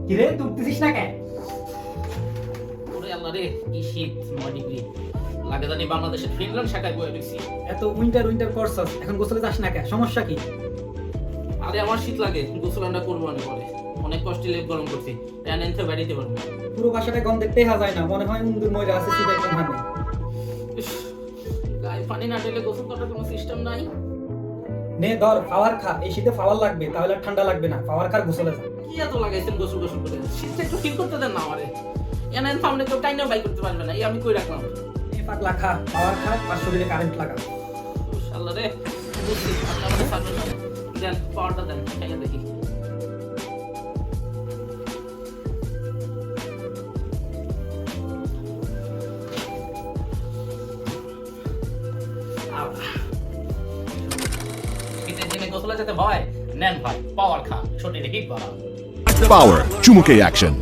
কিরে তুই উঠতেছিস না কেন? ওরে আল্লাহ রে, কি শীত, 9 ডিগ্রি লাগে জানি বাংলাদেশের ফিনল্যান্ড শাখায় বয়ে রয়েছি। এত উইন্টার করছস, এখন গোসলে যাস না কেন? সমস্যা কি? আরে আমার শীত লাগে, গোসল আমরা করবো না পরে, অনেক কষ্টে লেপ গরম করছি, ট্যান এনতে বাড়িতে পারবো না। পুরো বাসাটা গন্ধে টেহা যায় না, মনে হয় উন্দুর ময়রা আছে সিধা কোন হাতে। ইস, গায়ে পানি না ঢেলে গোসল করার কোনো সিস্টেম নাই। নে ধর পাওয়ার খা, এই শীতে পাওয়ার লাগবে, তাহলে আর ঠান্ডা লাগবে না। পাওয়ার খার গোসলে যা। কি এত লাগাইছেন গোসল গোসল করে? শীতটা একটু ফিল করতে দেন না আমারে। এনএন সামনে কেউ টাইনেও বাই করতে পারবে না, এই আমি কই রাখলাম। নে পাগলা খা, পাওয়ার খা, আর শরীরে কারেন্ট লাগা। উস, আল্লাহ রে, বুঝছি আপনি আমাদের সার্ভিস দেন, পাওয়ারটা দেন, খাইয়ে দেখি। শীতের দিনে গোসলে যেতে ভয়, নেন ভাই পাওয়ার খান, শরীরে হিট বাড়ান। Power চুমুকে অ্যাকশন।